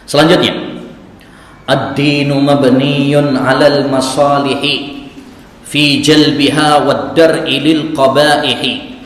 Selanjutnya, ad-dinu mabniyun 'alal masalihi fi jalbiha wad dar'i lil qaba'ihi.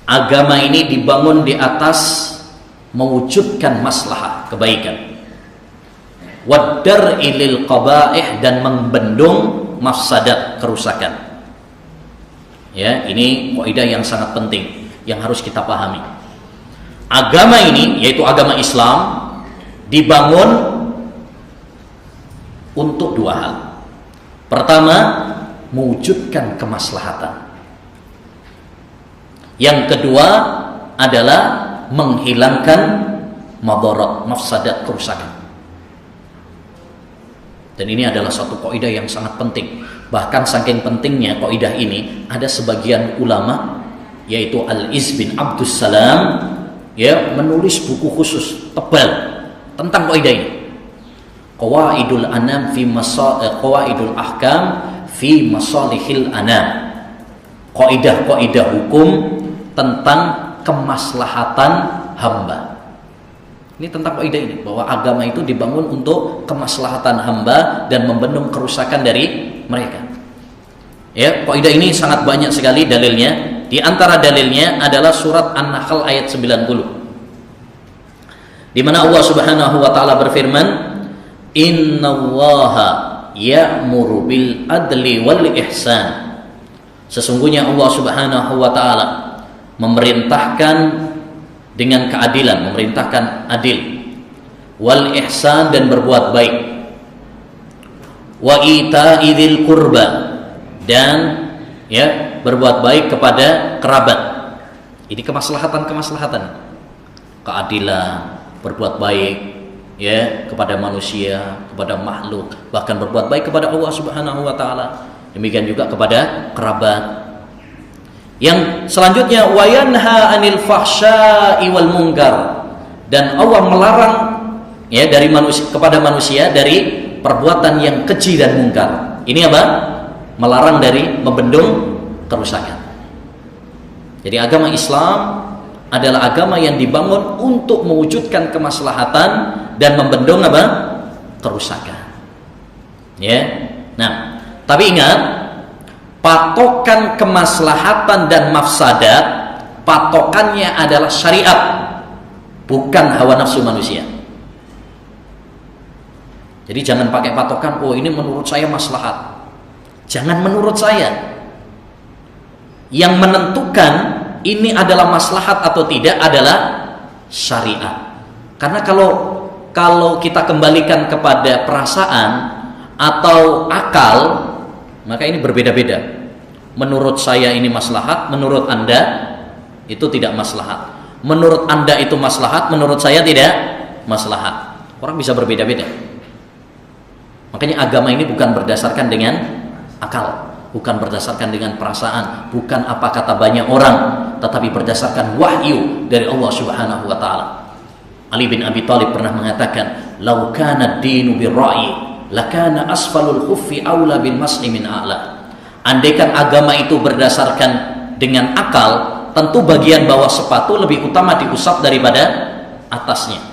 Agama ini dibangun di atas mewujudkan maslahah kebaikan, wad dar'i lil qaba'ih, dan membendung mafsadat kerusakan. Ya, ini kaidah yang sangat penting yang harus kita pahami. Agama ini, yaitu agama Islam, dibangun untuk dua hal. Pertama, mewujudkan kemaslahatan. Yang kedua adalah menghilangkan madarat, mafsadat, kerusakan. Dan ini adalah suatu kaidah yang sangat penting. Bahkan saking pentingnya kaidah ini, ada sebagian ulama, yaitu Al-Izz bin Abdus Salam, ya, menulis buku khusus tebal tentang kaidah ini. Qawaidul anam fi qawaidul ahkam fi masalihil anam. Kaidah-kaidah hukum tentang kemaslahatan hamba. Ini tentang kaidah ini, bahwa agama itu dibangun untuk kemaslahatan hamba dan membendung kerusakan dari mereka. Ya, kaidah ini sangat banyak sekali dalilnya. Di antara dalilnya adalah surat An-Nahl ayat 90. Di mana Allah Subhanahu wa taala berfirman, "Innallaha ya'muru bil adli wal ihsan." Sesungguhnya Allah Subhanahu wa taala memerintahkan dengan keadilan, memerintahkan adil, wal ihsan, dan berbuat baik, wa ita'i dzil qurba, dan ya, berbuat baik kepada kerabat. Ini kemaslahatan, keadilan, berbuat baik, ya, kepada manusia, kepada makhluk, bahkan berbuat baik kepada Allah Subhanahu wa taala. Demikian juga kepada kerabat. Yang selanjutnya, wa yanha 'anil fahsya'i wal munkar, dan Allah melarang, ya, dari manusia, kepada manusia dari perbuatan yang keji dan mungkar. Ini apa? Melarang dari membendung kerusakan. Jadi agama Islam adalah agama yang dibangun untuk mewujudkan kemaslahatan dan membendung apa? Kerusakan. Ya. Nah, tapi ingat, patokan kemaslahatan dan mafsadat, patokannya adalah syariat, bukan hawa nafsu manusia. Jadi jangan pakai patokan, oh ini menurut saya maslahat. Jangan menurut saya. Yang menentukan ini adalah maslahat atau tidak adalah syariat. Karena kalau kita kembalikan kepada perasaan atau akal, maka ini berbeda-beda. Menurut saya ini maslahat, menurut Anda itu tidak maslahat. Menurut Anda itu maslahat, menurut saya tidak maslahat. Orang bisa berbeda-beda. Makanya agama ini bukan berdasarkan dengan akal, bukan berdasarkan dengan perasaan, bukan apa kata banyak orang, tetapi berdasarkan wahyu dari Allah Subhanahu wa taala. Ali bin Abi Thalib pernah mengatakan, "Lau kana ad-dinu bir-ra'yi, lakana asfalul khuffi aula bil mas'i min a'la." Andaikan agama itu berdasarkan dengan akal, tentu bagian bawah sepatu lebih utama diusap daripada atasnya.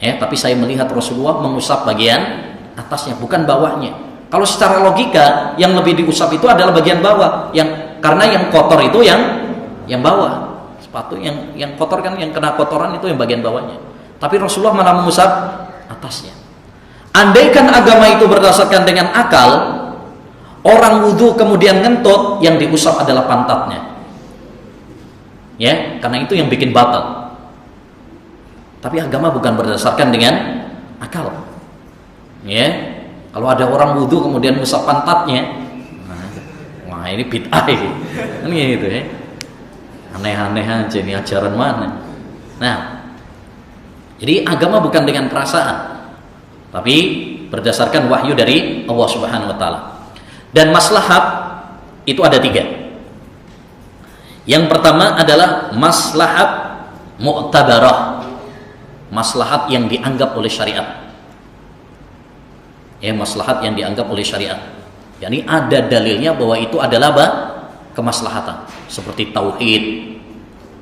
Ya, tapi saya melihat Rasulullah mengusap bagian atasnya, bukan bawahnya. Kalau secara logika yang lebih diusap itu adalah bagian bawah, karena yang kotor itu yang bawah. Sepatu yang kotor kan, yang kena kotoran itu yang bagian bawahnya. Tapi Rasulullah malah mengusap atasnya. Andaikan agama itu berdasarkan dengan akal, orang wudhu kemudian ngentut, yang diusap adalah pantatnya. Ya, karena itu yang bikin batal. Tapi agama bukan berdasarkan dengan akal. Ya. Kalau ada orang wudhu kemudian mengusap pantatnya, wah ini bid'ah ini. Kan gitu ya. Aneh-aneh aja, ini ajaran mana? Nah, jadi agama bukan dengan perasaan, tapi berdasarkan wahyu dari Allah Subhanahu wa taala. Dan maslahat itu ada 3. Yang pertama adalah maslahat mu'tabarah, maslahat yang dianggap oleh syariat. Ya, maslahat yang dianggap oleh syariat. Yani ada dalilnya bahwa itu adalah apa? Kemaslahatan. Seperti tauhid,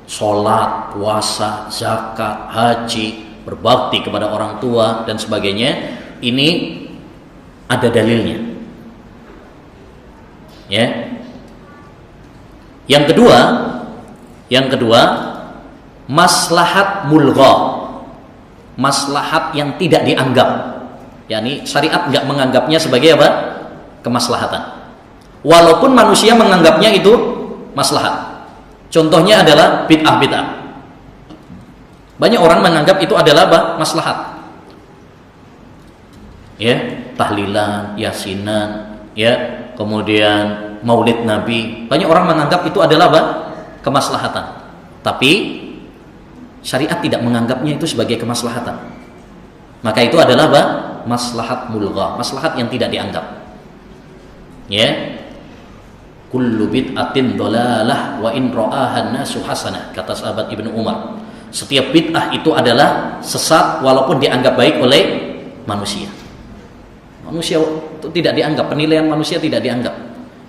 sholat, puasa, zakat, haji, berbakti kepada orang tua dan sebagainya, ini ada dalilnya. Ya. Yang kedua, maslahat mulgha, maslahat yang tidak dianggap, yakni syariat nggak menganggapnya sebagai apa? Kemaslahatan. Walaupun manusia menganggapnya itu maslahat. Contohnya adalah bid'ah. Banyak orang menganggap itu adalah apa? Maslahat. Ya, tahlilan, yasinan, ya, kemudian maulid Nabi. Banyak orang menganggap itu adalah apa? Kemaslahatan. Tapi syariat tidak menganggapnya itu sebagai kemaslahatan. Maka itu adalah apa? Maslahat mulgha, maslahat yang tidak dianggap. Ya. Kullu bid'atin dhalalah wa in ra'aha an-nasu hasanah, kata sahabat Ibnu Umar. Setiap bid'ah itu adalah sesat walaupun dianggap baik oleh manusia. Manusia itu tidak dianggap, penilaian manusia tidak dianggap.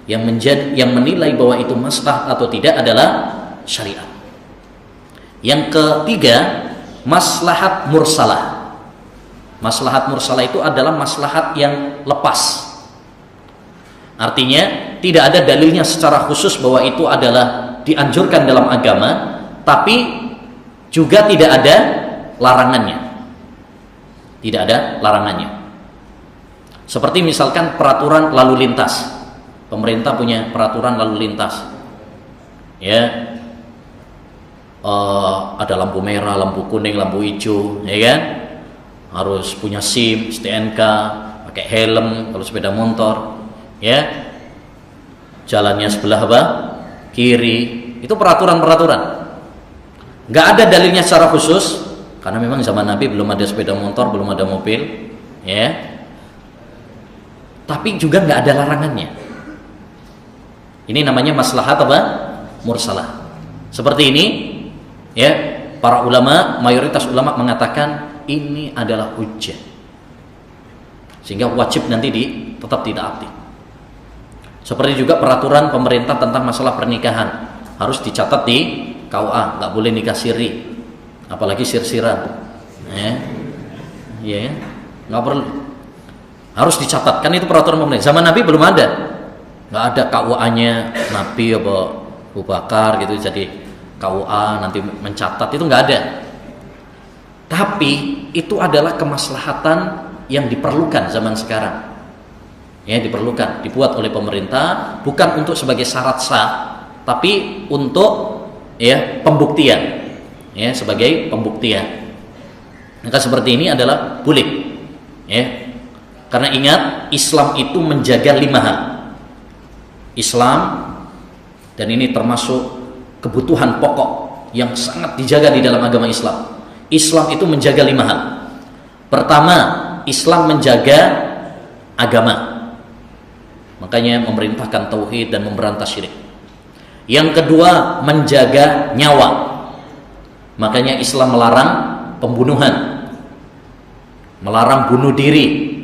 Yang menilai bahwa itu maslahat atau tidak adalah syariat. Yang ketiga, maslahat mursalah. Maslahat mursalah itu adalah maslahat yang lepas. Artinya tidak ada dalilnya secara khusus bahwa itu adalah dianjurkan dalam agama, tapi juga tidak ada larangannya. Tidak ada larangannya. Seperti misalkan peraturan lalu lintas. Pemerintah punya peraturan lalu lintas. Ya. Ada lampu merah, lampu kuning, lampu hijau, ya kan? Harus punya SIM, STNK, pakai helm kalau sepeda motor. Ya, jalannya sebelah apa? Kiri. Itu peraturan-peraturan. Nggak ada dalilnya secara khusus, karena memang zaman Nabi belum ada sepeda motor, belum ada mobil, ya. Tapi juga nggak ada larangannya. Ini namanya maslahat apa? Mursalah. Seperti ini, ya. Para ulama, mayoritas ulama mengatakan ini adalah hujjah, sehingga wajib nanti tetap ditaati. Seperti juga peraturan pemerintah tentang masalah pernikahan, harus dicatat di KUA, nggak boleh nikah siri, apalagi sir-siran, ya, nggak perlu, harus dicatat, kan itu peraturan pemerintah. Zaman Nabi belum ada, nggak ada KUA-nya Nabi apa Abu Bakar gitu, jadi KUA nanti mencatat, itu nggak ada. Tapi itu adalah kemaslahatan yang diperlukan zaman sekarang. Ya, diperlukan, dibuat oleh pemerintah bukan untuk sebagai syarat sah, tapi untuk ya pembuktian, ya sebagai pembuktian. Maka seperti ini adalah boleh, ya, karena ingat Islam itu menjaga 5 hal. Islam, dan ini termasuk kebutuhan pokok yang sangat dijaga di dalam agama Islam. Islam itu menjaga 5 hal. Pertama, Islam menjaga agama. Makanya memerintahkan tauhid dan memberantas syirik. Yang kedua, menjaga nyawa. Makanya Islam melarang pembunuhan, melarang bunuh diri,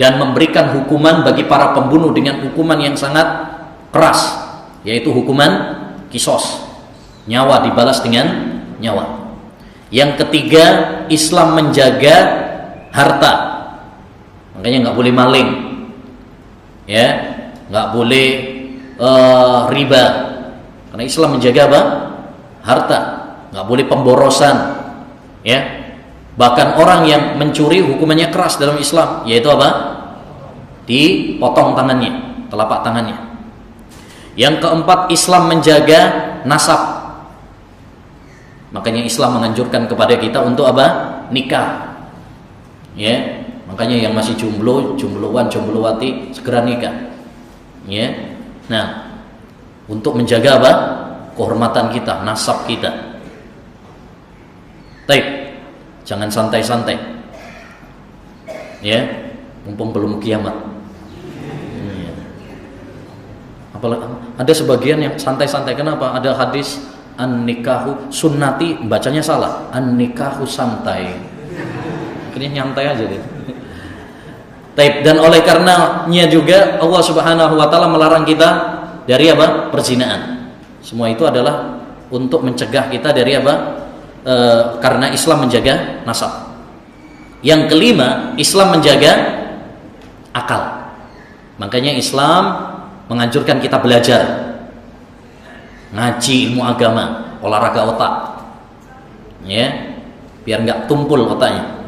dan memberikan hukuman bagi para pembunuh dengan hukuman yang sangat keras, yaitu hukuman kisos. Nyawa dibalas dengan nyawa. Yang ketiga, Islam menjaga harta. Makanya nggak boleh maling, ya, nggak boleh riba, karena Islam menjaga apa? Harta. Nggak boleh pemborosan, ya. Bahkan orang yang mencuri hukumannya keras dalam Islam, yaitu apa? Dipotong tangannya, telapak tangannya. Yang keempat, Islam menjaga nasab. Makanya Islam menganjurkan kepada kita untuk apa? Nikah, ya. Makanya yang masih jomblo, jombloan, jomblowati segera nikah, ya. Nah, untuk menjaga apa? Kehormatan kita, nasab kita. Baik, jangan santai-santai, ya. Mumpung belum kiamat. Ya. Apalagi ada sebagian yang santai-santai. Kenapa? Ada hadis an-nikahu sunnati, bacanya salah. An-nikahu santai. Akhirnya nyantai aja deh. Taib. Dan oleh karenanya juga Allah Subhanahu wa taala melarang kita dari apa? Perzinaan. Semua itu adalah untuk mencegah kita dari apa? karena Islam menjaga nasab. Yang kelima, Islam menjaga akal. Makanya Islam menganjurkan kita belajar, ngaji ilmu agama, olahraga otak, ya, biar nggak tumpul otaknya,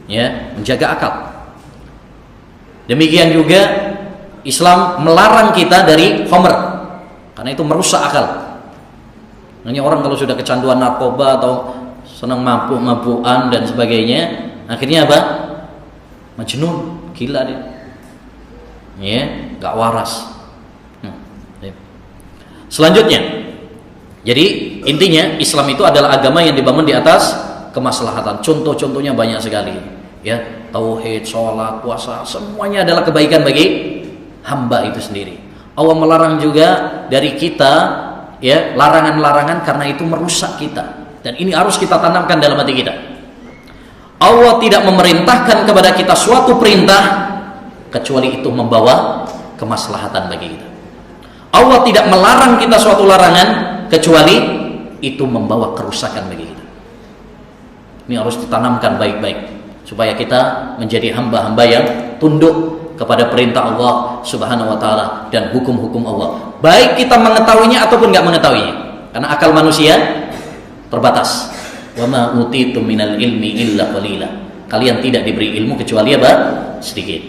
ya, menjaga akal. Demikian juga Islam melarang kita dari khamr, karena itu merusak akal. Makanya orang kalau sudah kecanduan narkoba atau senang mabuk-mabukan dan sebagainya, akhirnya apa? Majnun, gila dia, ya, nggak waras. Selanjutnya, jadi intinya Islam itu adalah agama yang dibangun di atas kemaslahatan. Contoh-contohnya banyak sekali, ya, tauhid, sholat, puasa, semuanya adalah kebaikan bagi hamba itu sendiri. Allah melarang juga dari kita, ya, larangan-larangan karena itu merusak kita, dan ini harus kita tanamkan dalam hati kita. Allah tidak memerintahkan kepada kita suatu perintah kecuali itu membawa kemaslahatan bagi kita. Allah tidak melarang kita suatu larangan kecuali itu membawa kerusakan bagi kita. Ini harus ditanamkan baik-baik supaya kita menjadi hamba-hamba yang tunduk kepada perintah Allah Subhanahu wa taala dan hukum-hukum Allah. Baik kita mengetahuinya ataupun enggak mengetahuinya. Karena akal manusia terbatas. Wa ma utitum minal ilmi illa qalila. Kalian tidak diberi ilmu kecuali apa? Sedikit.